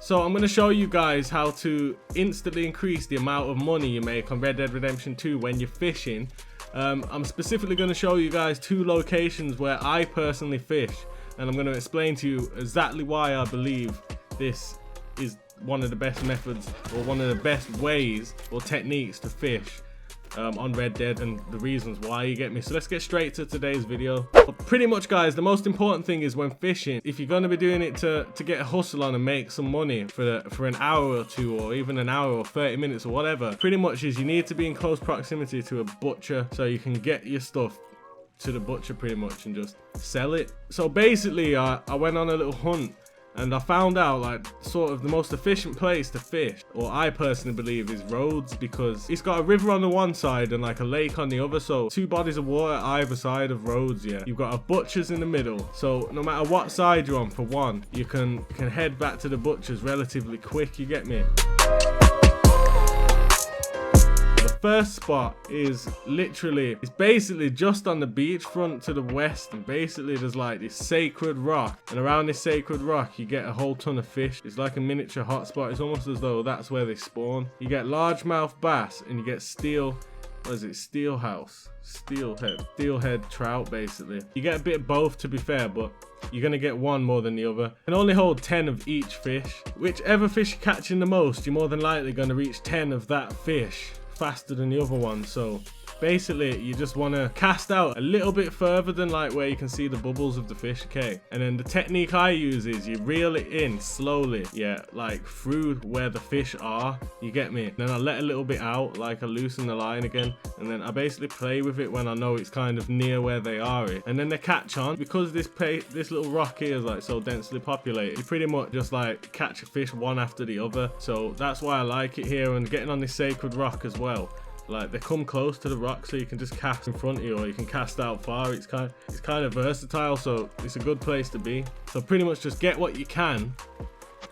So I'm going to show you guys how to instantly increase the amount of money you make on Red Dead Redemption 2 when you're fishing. I'm specifically going to show you guys 2 locations where I personally fish, and I'm going to explain to you exactly why I believe this is one of the best methods or one of the best ways or techniques to fish on Red Dead, and the reasons why, you get me. So let's get straight to today's video. But pretty much, guys, the most important thing is when fishing, if you're going to be doing it to get a hustle on and make some money for an hour or 2 or even an hour or 30 minutes or whatever, pretty much is you need to be in close proximity to a butcher so you can get your stuff to the butcher pretty much and just sell it. So basically I went on a little hunt and I found out, like, sort of the most efficient place to fish, or I personally believe, is Rhodes, because it's got a river on the one side and like a lake on the other, so 2 bodies of water either side of Rhodes. Yeah, you've got a butcher's in the middle, so no matter what side you're on, for one, you can head back to the butcher's relatively quick, you get me. First spot is it's basically just on the beachfront to the west, and basically there's like this sacred rock, and around this sacred rock you get a whole ton of fish. It's like a miniature hotspot. It's almost as though that's where they spawn. You get largemouth bass and you get steelhead trout. Basically you get a bit of both, to be fair, but you're gonna get one more than the other. And only hold 10 of each fish. Whichever fish you're catching the most, you're more than likely gonna reach 10 of that fish faster than the other one. So basically you just want to cast out a little bit further than like where you can see the bubbles of the fish, okay? And then the technique I use is you reel it in slowly, yeah, like through where the fish are, you get me. Then I let a little bit out, like I loosen the line again, and then I basically play with it when I know it's kind of near where they are, and then they catch on. Because this little rock here is like so densely populated, you pretty much just like catch a fish one after the other. So that's why I like it here. And getting on this sacred rock as well, like they come close to the rock, so you can just cast in front of you or you can cast out far. It's kind of versatile, so it's a good place to be. So pretty much just get what you can,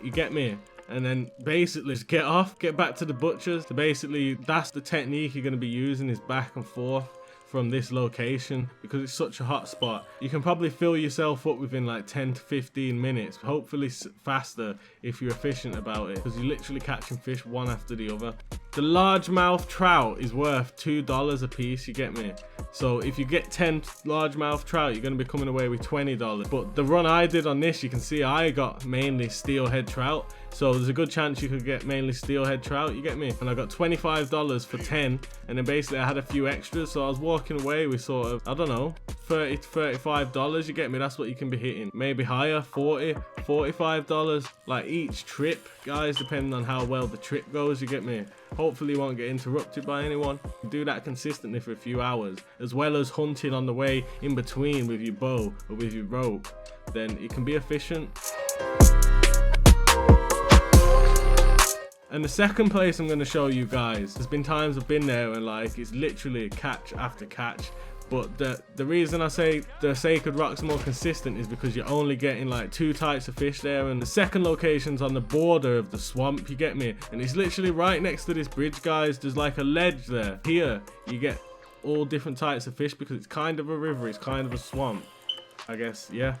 you get me, and then basically just get back to the butchers. So basically that's the technique you're going to be using, is back and forth from this location, because it's such a hot spot. You can probably fill yourself up within like 10 to 15 minutes, hopefully faster if you're efficient about it, because you're literally catching fish one after the other. The largemouth trout is worth $2 a piece, you get me. So if you get 10 largemouth trout, you're going to be coming away with $20. But the run I did on this, you can see I got mainly steelhead trout, so there's a good chance you could get mainly steelhead trout, you get me. And I got $25 for 10, and then basically I had a few extras, so I was walking away with sort of, I don't know, $30 to $35, you get me. That's what you can be hitting, maybe higher, $40, $45 like each trip, guys, depending on how well the trip goes, you get me. Hopefully you won't get interrupted by anyone. Do that consistently for a few hours, as well as hunting on the way in between with your bow or with your rope, then it can be efficient. And the second place I'm going to show you guys, there's been times I've been there and like it's literally catch after catch. But the reason I say the sacred rock's more consistent is because you're only getting like 2 types of fish there, and the second location's on the border of the swamp, you get me. And it's literally right next to this bridge, guys. There's like a ledge there. Here you get all different types of fish because it's kind of a river, it's kind of a swamp, I guess, yeah.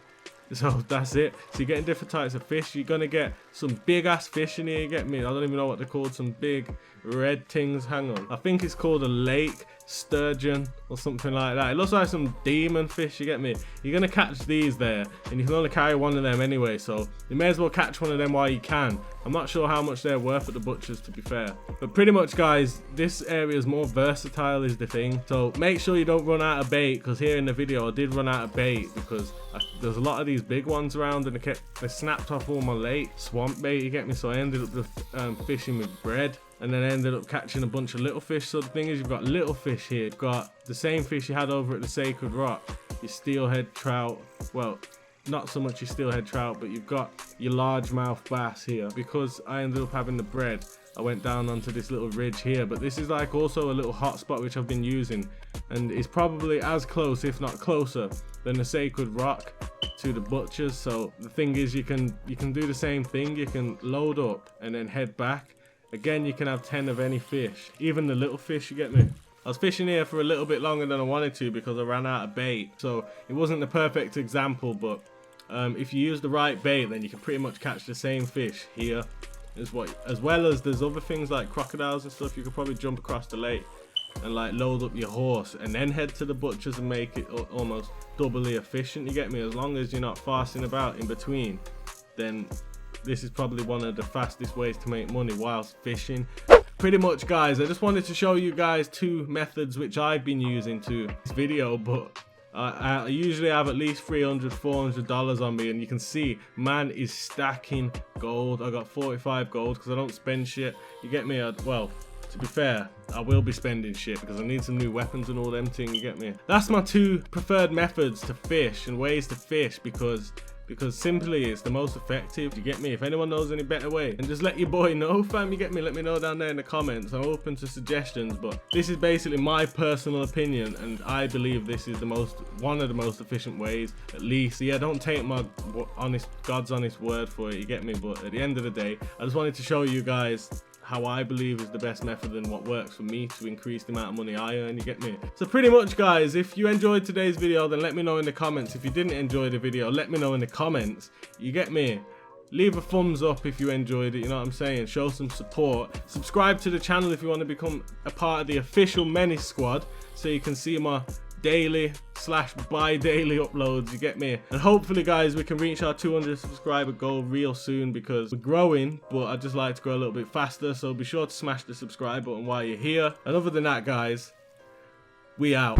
So that's it. So you're getting different types of fish. You're gonna get some big ass fish in here, you get me. I don't even know what they're called, some big red things. Hang on, I think it's called a lake sturgeon or something like that. It looks like some demon fish, you get me. You're gonna catch these there, and you can only carry one of them anyway, so you may as well catch one of them while you can. I'm not sure how much they're worth at the butchers, to be fair, but pretty much, guys, this area is more versatile is the thing. So make sure you don't run out of bait, because here in the video I did run out of bait because there's a lot of these big ones around, and they snapped off all my late swamp bait, you get me. So I ended up just fishing with bread, and then I ended up catching a bunch of little fish. So the thing is, you've got little fish here, you've got the same fish you had over at the sacred rock, your steelhead trout, well, not so much your steelhead trout, but you've got your largemouth bass here. Because I ended up having the bread, I went down onto this little ridge here, but this is like also a little hot spot which I've been using, and it's probably as close, if not closer, than the sacred rock to the butchers. So the thing is, you can do the same thing. You can load up and then head back. Again, you can have 10 of any fish, even the little fish, you get me. I was fishing here for a little bit longer than I wanted to because I ran out of bait, so it wasn't the perfect example, but If you use the right bait, then you can pretty much catch the same fish here as well as there's other things like crocodiles and stuff. You could probably jump across the lake and like load up your horse and then head to the butchers and make it almost doubly efficient, you get me? As long as you're not farsing about in between, then this is probably one of the fastest ways to make money whilst fishing. Pretty much, guys, I just wanted to show you guys two methods which I've been using to this video, but I usually have at least $300–400 on me, and you can see man is stacking gold. I got 45 gold because I don't spend shit, you get me? Well, to be fair, I will be spending shit because I need some new weapons and all them things, you get me? That's my two preferred methods to fish and ways to fish, because simply it's the most effective, you get me? If anyone knows any better way, and just let your boy know, fam, you get me? Let me know down there in the comments. I'm open to suggestions, but this is basically my personal opinion, and I believe this is one of the most efficient ways, at least. Yeah, don't take my God's honest word for it, you get me? But at the end of the day, I just wanted to show you guys how I believe is the best method and what works for me to increase the amount of money I earn, you get me? So pretty much, guys, if you enjoyed today's video, then let me know in the comments. If you didn't enjoy the video, let me know in the comments, you get me? Leave a thumbs up if you enjoyed it, you know what I'm saying? Show some support. Subscribe to the channel if you want to become a part of the official Menace squad, so you can see my daily/bi-daily uploads, you get me? And hopefully, guys, we can reach our 200 subscriber goal real soon, because we're growing, but I'd just like to grow a little bit faster. So be sure to smash the subscribe button while you're here. And other than that, guys, we out.